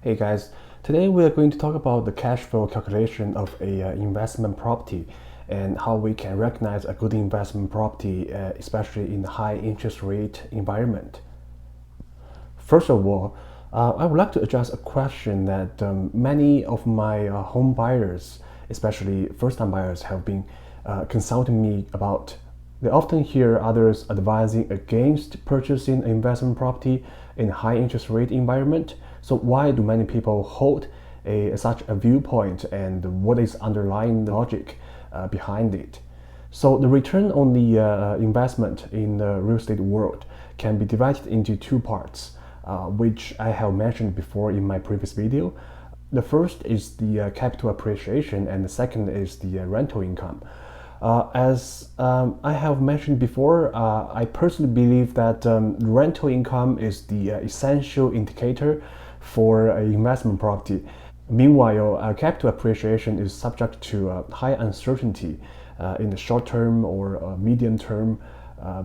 Hey guys, today we are going to talk about the cash flow calculation of a investment property and how we can recognize a good investment property, especially in the high interest rate environment. First of all, I would like to address a question that many of my home buyers, especially first-time buyers, have been consulting me about. They often hear others advising against purchasing an investment property in a high interest rate environment. So why do many people hold such a viewpoint, and what is underlying logic behind it? So the return on the investment in the real estate world can be divided into two parts, which I have mentioned before in my previous video. The first is the capital appreciation, and the second is the rental income. As I have mentioned before, I personally believe that rental income is the essential indicator for an investment property. Meanwhile, capital appreciation is subject to high uncertainty in the short term or medium term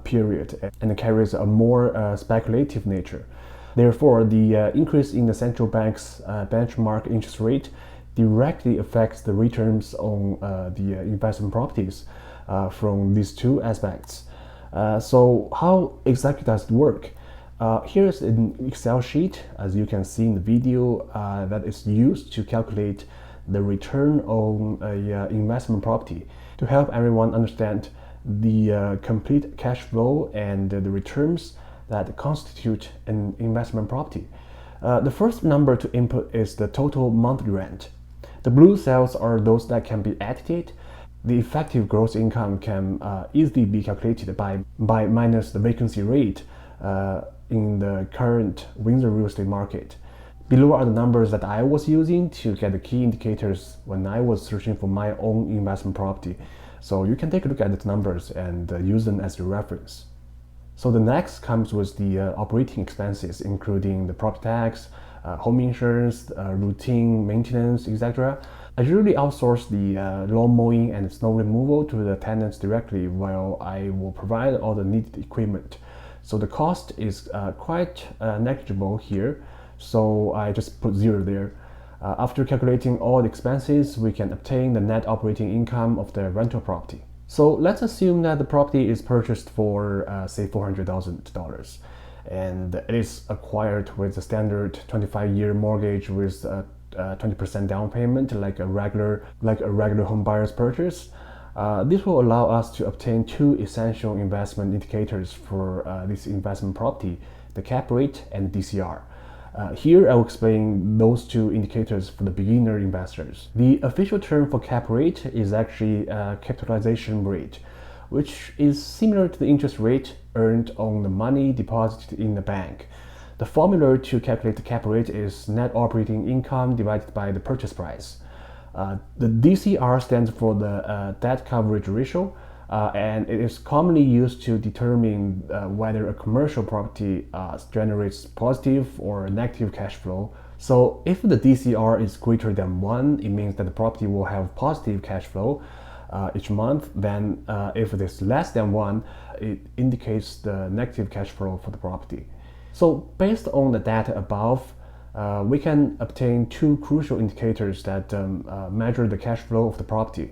period, and it carries a more speculative nature. Therefore, the increase in the central bank's benchmark interest rate directly affects the returns on the investment properties from these two aspects. So how exactly does it work? Here's an Excel sheet, as you can see in the video, that is used to calculate the return on an investment property to help everyone understand the complete cash flow and the returns that constitute an investment property. The first number to input is the total monthly rent. The blue cells are those that can be edited. The effective gross income can easily be calculated by minus the vacancy rate in the current Windsor real estate market. Below are the numbers that I was using to get the key indicators when I was searching for my own investment property. So you can take a look at the numbers and use them as your reference. So the next comes with the operating expenses, including the property tax, home insurance, routine maintenance, etc. I usually outsource the lawn mowing and snow removal to the tenants directly, while I will provide all the needed equipment. So the cost is quite negligible here, so I just put zero there. After calculating all the expenses, we can obtain the net operating income of the rental property. So let's assume that the property is purchased for say $400,000, and it is acquired with a standard 25-year mortgage with 20% down payment, like a regular home buyer's purchase. This will allow us to obtain two essential investment indicators for this investment property: the cap rate and DCR. Here I'll explain those two indicators for the beginner investors. The official term for cap rate is actually capitalization rate, which is similar to the interest rate earned on the money deposited in the bank. The formula to calculate the cap rate is net operating income divided by the purchase price. The DCR stands for the debt coverage ratio, and it is commonly used to determine whether a commercial property generates positive or negative cash flow. So if the DCR is greater than 1, it means that the property will have positive cash flow each month. Then if it is less than 1, it indicates the negative cash flow for the property. So based on the data above, we can obtain two crucial indicators that measure the cash flow of the property.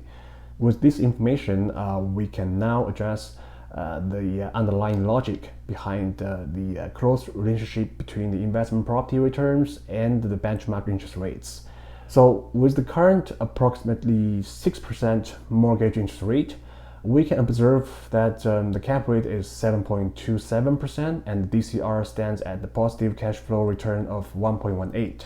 With this information, we can now address the underlying logic behind the close relationship between the investment property returns and the benchmark interest rates. So with the current approximately 6% mortgage interest rate, we can observe that the cap rate is 7.27% and the DCR stands at the positive cash flow return of 1.18.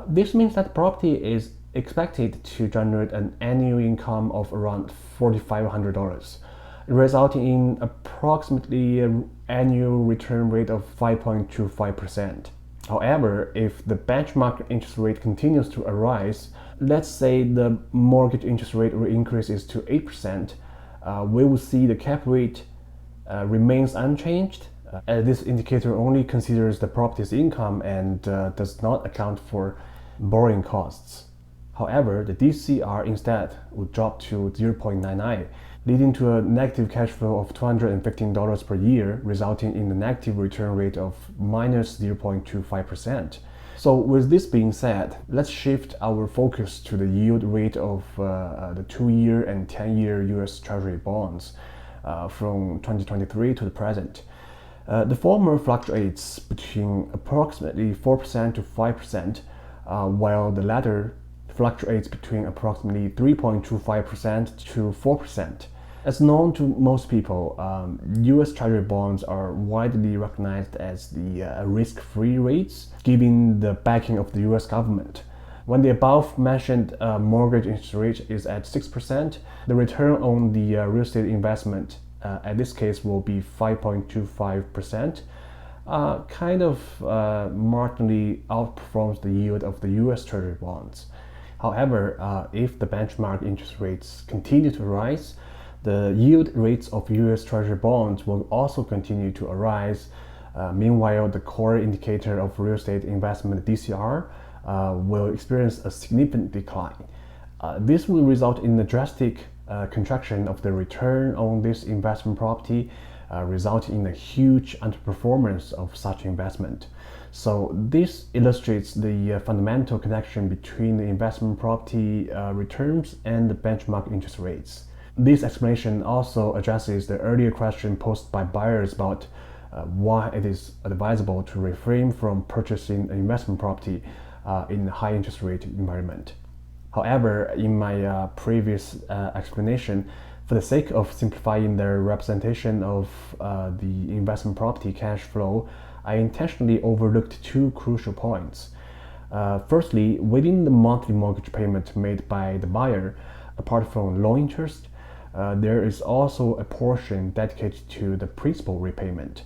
This means that the property is expected to generate an annual income of around $4,500, resulting in approximately an annual return rate of 5.25%. However, if the benchmark interest rate continues to arise, let's say the mortgage interest rate increases to 8%, we will see the cap rate remains unchanged. This indicator only considers the property's income and does not account for borrowing costs. However, the DCR instead would drop to 0.99, leading to a negative cash flow of $215 per year, resulting in a negative return rate of minus 0.25%. So with this being said, let's shift our focus to the yield rate of the 2-year and 10-year US Treasury bonds from 2023 to the present. The former fluctuates between approximately 4% to 5%, while the latter fluctuates between approximately 3.25% to 4%. As known to most people, US Treasury bonds are widely recognized as the risk-free rates, given the backing of the US government. When the above-mentioned mortgage interest rate is at 6%, the return on the real estate investment, at this case, will be 5.25%, kind of marginally outperforms the yield of the US Treasury bonds. However, if the benchmark interest rates continue to rise, the yield rates of US Treasury bonds will also continue to rise. Meanwhile, the core indicator of real estate investment DCR will experience a significant decline. This will result in a drastic contraction of the return on this investment property, resulting in a huge underperformance of such investment. So this illustrates the fundamental connection between the investment property returns and the benchmark interest rates. This explanation also addresses the earlier question posed by buyers about why it is advisable to refrain from purchasing an investment property in a high interest rate environment. However, in my previous explanation, for the sake of simplifying the representation of the investment property cash flow, I intentionally overlooked two crucial points. Firstly, within the monthly mortgage payment made by the buyer, apart from loan interest, there is also a portion dedicated to the principal repayment.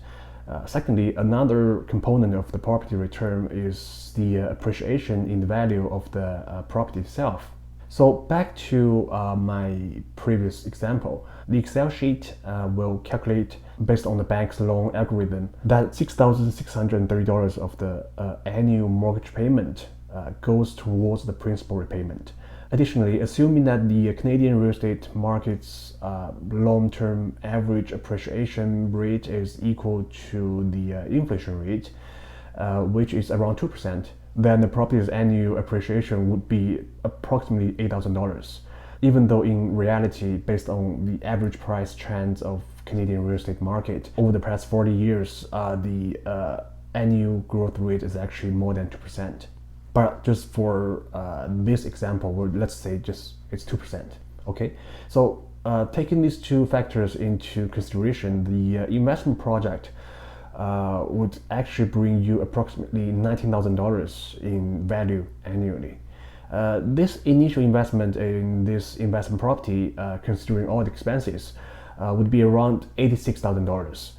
Secondly, another component of the property return is the appreciation in the value of the property itself. So back to my previous example, the Excel sheet will calculate, based on the bank's loan algorithm, that $6,630 of the annual mortgage payment goes towards the principal repayment. Additionally, assuming that the Canadian real estate market's long-term average appreciation rate is equal to the inflation rate, which is around 2%, then the property's annual appreciation would be approximately $8,000. Even though in reality, based on the average price trends of Canadian real estate market over the past 40 years, the annual growth rate is actually more than 2%. But just for this example, let's say just it's 2%. Okay, so taking these two factors into consideration, the investment project would actually bring you approximately $19,000 in value annually. This initial investment in this investment property, considering all the expenses, would be around $86,000.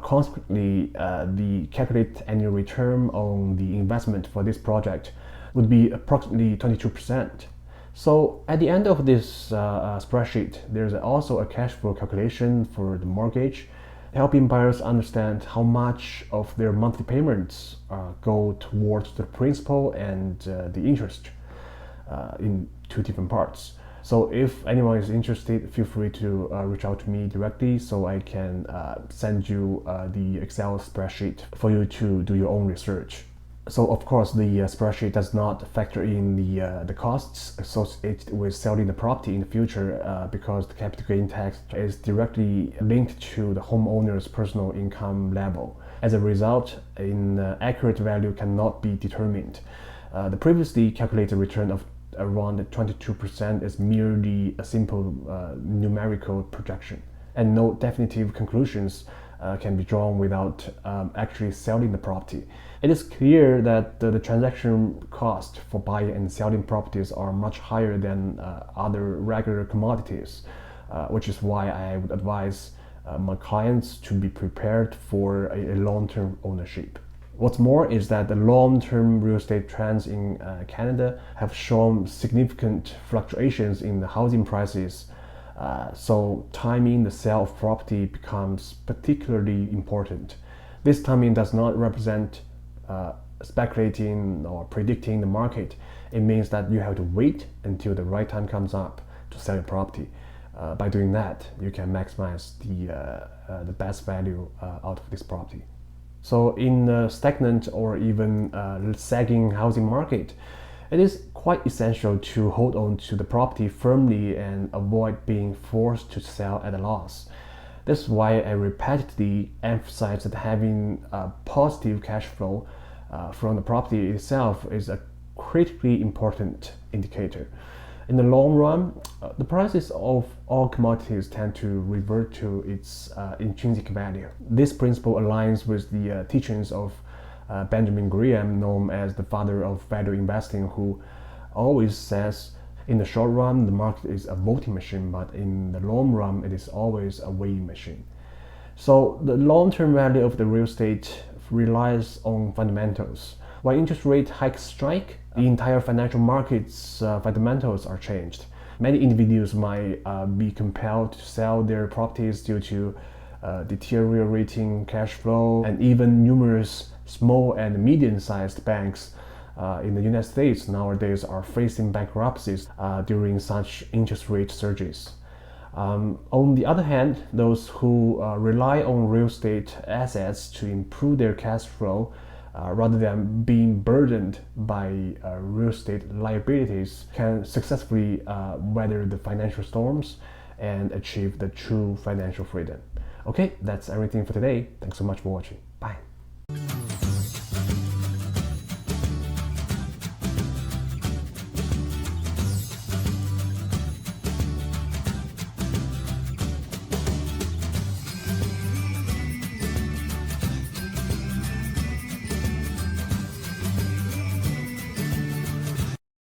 Consequently, the calculated annual return on the investment for this project would be approximately 22%. So at the end of this spreadsheet, there's also a cash flow calculation for the mortgage, helping buyers understand how much of their monthly payments go towards the principal and the interest in two different parts. So if anyone is interested, feel free to reach out to me directly so I can send you the Excel spreadsheet for you to do your own research. So of course, the spreadsheet does not factor in the costs associated with selling the property in the future because the capital gain tax is directly linked to the homeowner's personal income level. As a result, an accurate value cannot be determined. The previously calculated return of around 22% is merely a simple numerical projection, and no definitive conclusions can be drawn without actually selling the property. It is clear that the transaction cost for buying and selling properties are much higher than other regular commodities, which is why I would advise my clients to be prepared for a long-term ownership. What's more is that the long-term real estate trends in Canada have shown significant fluctuations in the housing prices. So timing the sale of property becomes particularly important. This timing does not represent speculating or predicting the market. It means that you have to wait until the right time comes up to sell your property. By doing that, you can maximize the best value out of this property. So in a stagnant or even sagging housing market, it is quite essential to hold on to the property firmly and avoid being forced to sell at a loss. That's why I repeatedly emphasize that having a positive cash flow from the property itself is a critically important indicator. In the long run, the prices of all commodities tend to revert to its intrinsic value. This principle aligns with the teachings of Benjamin Graham, known as the father of value investing, who always says, in the short run, the market is a voting machine, but in the long run, it is always a weighing machine. So the long-term value of the real estate relies on fundamentals. While interest rate hikes strike, the entire financial market's fundamentals are changed. Many individuals might be compelled to sell their properties due to deteriorating cash flow, and even numerous small and medium-sized banks in the United States nowadays are facing bankruptcies during such interest rate surges. On the other hand, those who rely on real estate assets to improve their cash flow rather than being burdened by real estate liabilities can successfully weather the financial storms and achieve the true financial freedom. Okay, that's everything for today. Thanks so much for watching. Bye.